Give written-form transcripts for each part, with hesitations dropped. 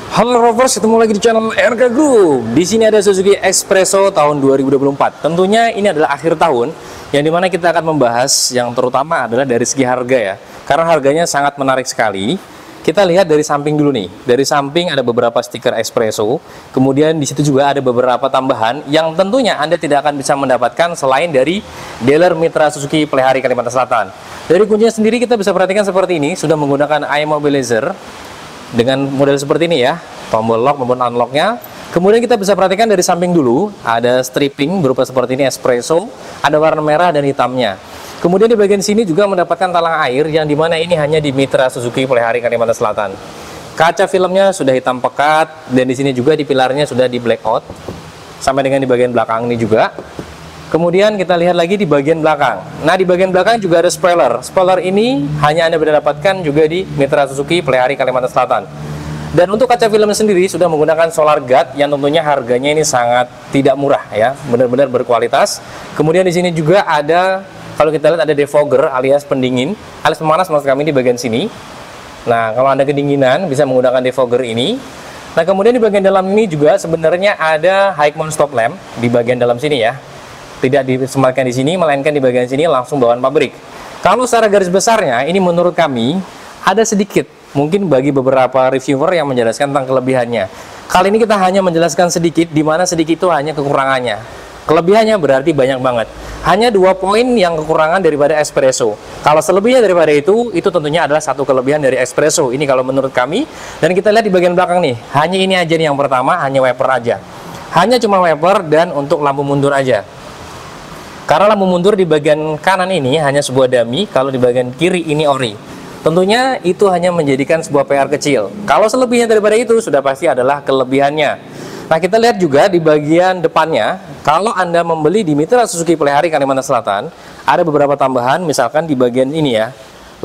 Halo Rovers, ketemu lagi di channel RK Group. Di sini ada Suzuki Expresso tahun 2024. Tentunya ini adalah akhir tahun yang dimana kita akan membahas yang terutama adalah dari segi harga ya. Karena harganya sangat menarik sekali. Kita lihat dari samping dulu nih. Dari samping ada beberapa stiker Expresso. Kemudian di situ juga ada beberapa tambahan yang tentunya Anda tidak akan bisa mendapatkan selain dari dealer mitra Suzuki Plehari Kalimantan Selatan. Dari kuncinya sendiri kita bisa perhatikan seperti ini, sudah menggunakan iMobilizer dengan model seperti ini ya, tombol lock maupun unlocknya. Kemudian kita bisa perhatikan dari samping dulu ada stripping berupa seperti ini Expresso, ada warna merah dan hitamnya. Kemudian di bagian sini juga mendapatkan talang air yang dimana ini hanya di mitra Suzuki Plehari Kalimantan Selatan. Kaca filmnya sudah hitam pekat dan di sini juga di pilarnya sudah di blackout sampai dengan di bagian belakang ini juga. Kemudian kita lihat lagi di bagian belakang. Nah, di bagian belakang juga ada spoiler. Spoiler ini hanya Anda bisa dapatkan juga di mitra Suzuki Plehari Kalimantan Selatan. Dan untuk kaca film sendiri sudah menggunakan solar guard yang tentunya harganya ini sangat tidak murah ya, benar-benar berkualitas. Kemudian di sini juga ada, kalau kita lihat ada defogger alias pendingin, alias pemanas maksud kami di bagian sini. Nah, kalau Anda kedinginan bisa menggunakan defogger ini. Nah, kemudian di bagian dalam ini juga sebenarnya ada high mount stop lamp di bagian dalam sini ya. Tidak disematkan di sini, melainkan di bagian sini langsung bawaan pabrik. Kalau secara garis besarnya, ini menurut kami ada sedikit, mungkin bagi beberapa reviewer yang menjelaskan tentang kelebihannya. Kali ini kita hanya menjelaskan sedikit, di mana sedikit itu hanya kekurangannya. Kelebihannya berarti banyak banget. Hanya 2 poin yang kekurangan daripada Expresso. Kalau selebihnya daripada itu tentunya adalah satu kelebihan dari Expresso. Ini kalau menurut kami. Dan kita lihat di bagian belakang nih, hanya ini aja nih yang pertama, hanya wiper aja. Hanya cuma wiper dan untuk lampu mundur aja. Karena lampu mundur di bagian kanan ini hanya sebuah dummy, kalau di bagian kiri ini ori. Tentunya itu hanya menjadikan sebuah PR kecil. Kalau selebihnya daripada itu sudah pasti adalah kelebihannya. Nah, kita lihat juga di bagian depannya, kalau Anda membeli di mitra Suzuki Plehari Kalimantan Selatan, ada beberapa tambahan, misalkan di bagian ini ya.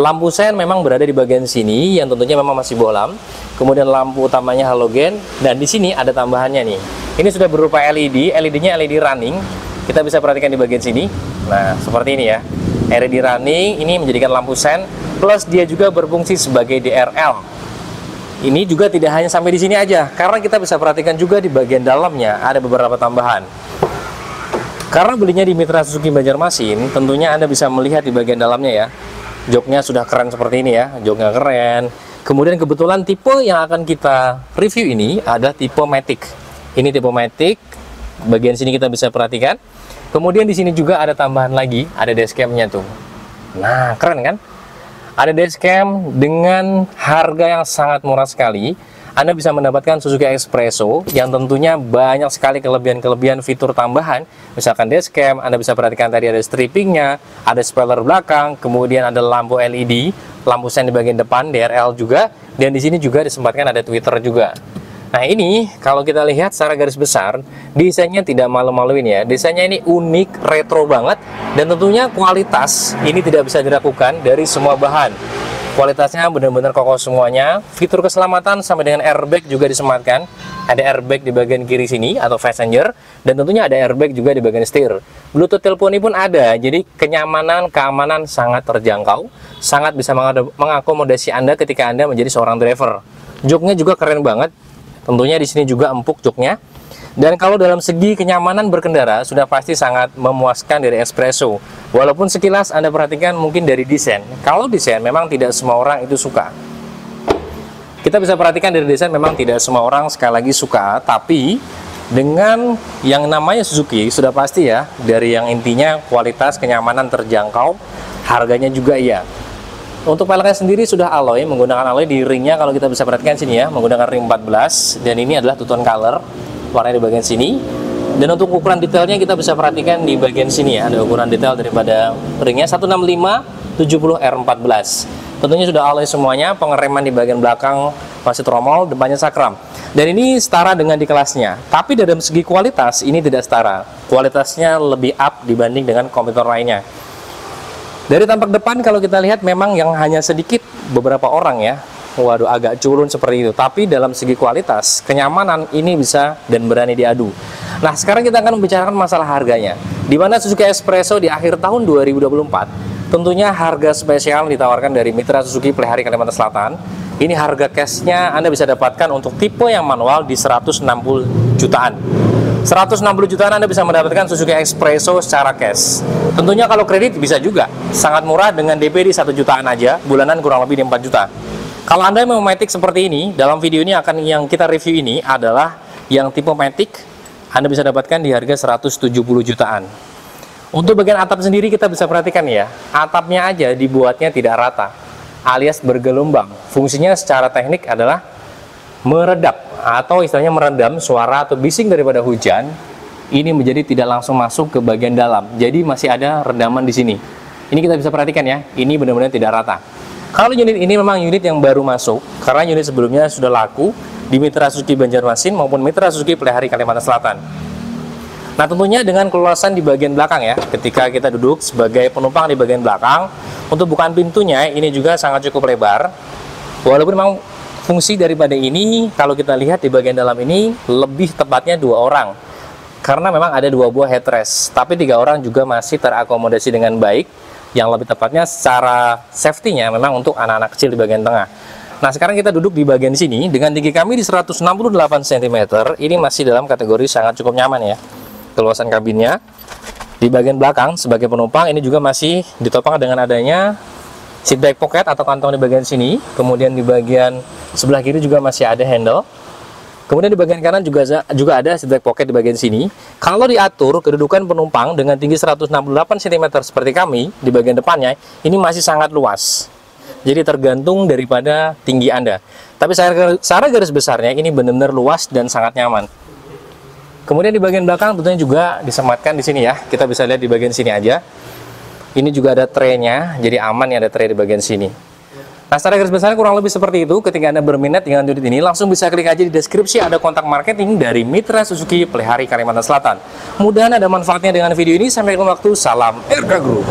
Lampu sen memang berada di bagian sini yang tentunya memang masih bohlam. Kemudian lampu utamanya halogen dan di sini ada tambahannya nih. Ini sudah berupa LED, LED-nya LED running. Kita bisa perhatikan di bagian sini. Nah, seperti ini ya. LED running ini menjadikan lampu sen, plus dia juga berfungsi sebagai DRL. Ini juga tidak hanya sampai di sini aja, karena kita bisa perhatikan juga di bagian dalamnya ada beberapa tambahan. Karena belinya di mitra Suzuki Banjarmasin, tentunya Anda bisa melihat di bagian dalamnya ya. Joknya sudah keren seperti ini ya, joknya keren. Kemudian kebetulan tipe yang akan kita review ini ada tipe Matic. Ini tipe Matic. Bagian sini kita bisa perhatikan. Kemudian di sini juga ada tambahan lagi, ada dashcam-nya tuh. Nah, keren kan? Ada dashcam dengan harga yang sangat murah sekali. Anda bisa mendapatkan Suzuki Expresso yang tentunya banyak sekali kelebihan-kelebihan fitur tambahan. Misalkan dashcam, Anda bisa perhatikan tadi ada strippingnya, ada spoiler belakang, kemudian ada lampu LED, lampu sen di bagian depan, DRL juga, dan di sini juga disempatkan ada tweeter juga. Nah, ini kalau kita lihat secara garis besar, desainnya tidak malu-maluin ya. Desainnya ini unik, retro banget, dan tentunya kualitas ini tidak bisa diragukan dari semua bahan. Kualitasnya benar-benar kokoh semuanya. Fitur keselamatan sampai dengan airbag juga disematkan. Ada airbag di bagian kiri sini atau passenger, dan tentunya ada airbag juga di bagian setir. Bluetooth teleponi pun ada, jadi kenyamanan, keamanan sangat terjangkau, sangat bisa mengakomodasi Anda ketika Anda menjadi seorang driver. Joknya juga keren banget. Tentunya di sini juga empuk joknya. Dan kalau dalam segi kenyamanan berkendara sudah pasti sangat memuaskan dari Expresso. Walaupun sekilas Anda perhatikan mungkin dari desain. Kalau desain memang tidak semua orang itu suka. Kita bisa perhatikan dari desain memang tidak semua orang sekali lagi suka, tapi dengan yang namanya Suzuki sudah pasti ya, dari yang intinya kualitas, kenyamanan terjangkau, harganya juga iya. Untuk peleknya sendiri sudah alloy, menggunakan alloy di ringnya kalau kita bisa perhatikan sini ya, menggunakan ring 14, dan ini adalah two tone color, warnanya di bagian sini. Dan untuk ukuran detailnya kita bisa perhatikan di bagian sini ya, ada ukuran detail daripada ringnya 165/70R14. Tentunya sudah alloy semuanya, pengereman di bagian belakang masih tromol, depannya sakram. Dan ini setara dengan di kelasnya, tapi dalam segi kualitas ini tidak setara. Kualitasnya lebih up dibanding dengan komputer lainnya. Dari tampak depan kalau kita lihat memang yang hanya sedikit beberapa orang ya, waduh agak culun seperti itu. Tapi dalam segi kualitas, kenyamanan ini bisa dan berani diadu. Nah, sekarang kita akan membicarakan masalah harganya. Di mana Suzuki Expresso di akhir tahun 2024, tentunya harga spesial ditawarkan dari mitra Suzuki Plehari Kalimantan Selatan Ini harga cashnya Anda bisa dapatkan untuk tipe yang manual di 160 jutaan. 160 jutaan Anda bisa mendapatkan Suzuki Expresso secara cash. Tentunya kalau kredit bisa juga, sangat murah dengan DP di 1 jutaan aja, bulanan kurang lebih di 4 juta. Kalau Anda mau Matic seperti ini, dalam video ini akan yang kita review ini adalah yang tipe Matic, Anda bisa dapatkan di harga 170 jutaan. Untuk bagian atap sendiri kita bisa perhatikan ya, atapnya aja dibuatnya tidak rata, alias bergelombang. Fungsinya secara teknik adalah meredap atau istilahnya meredam suara atau bising daripada hujan. Ini menjadi tidak langsung masuk ke bagian dalam, jadi masih ada redaman di sini. Ini kita bisa perhatikan ya, ini benar-benar tidak rata. Kalau unit ini memang unit yang baru masuk, karena unit sebelumnya sudah laku di Mitra Suzuki Banjarmasin maupun Mitra Suzuki Pelihari Kalimantan Selatan. Nah tentunya dengan keluasan di bagian belakang ya, ketika kita duduk sebagai penumpang di bagian belakang, untuk bukaan pintunya ini juga sangat cukup lebar. Walaupun memang fungsi daripada ini, kalau kita lihat di bagian dalam ini, lebih tepatnya 2 orang. Karena memang ada 2 buah headrest, tapi 3 orang juga masih terakomodasi dengan baik. Yang lebih tepatnya secara safety-nya memang untuk anak-anak kecil di bagian tengah. Nah sekarang kita duduk di bagian sini, dengan tinggi kami di 168 cm, ini masih dalam kategori sangat cukup nyaman ya. Keluasan kabinnya di bagian belakang sebagai penumpang ini juga masih ditopang dengan adanya seat back pocket atau kantong di bagian sini. Kemudian di bagian sebelah kiri juga masih ada handle. Kemudian di bagian kanan juga ada seat back pocket di bagian sini. Kalau diatur kedudukan penumpang dengan tinggi 168 cm seperti kami di bagian depannya, ini masih sangat luas. Jadi tergantung daripada tinggi Anda. Tapi secara garis besarnya ini benar-benar luas dan sangat nyaman. Kemudian di bagian belakang tentunya juga disematkan di sini ya. Kita bisa lihat di bagian sini aja. Ini juga ada tray-nya, jadi aman ya ada tray di bagian sini. Nah, secara garis besar kurang lebih seperti itu. Ketika Anda berminat dengan unit ini, langsung bisa klik aja di deskripsi, ada kontak marketing dari Mitra Suzuki Pelihari Kalimantan Selatan. Mudah-mudahan ada manfaatnya dengan video ini. Sampai ketemu waktu, salam RK Group.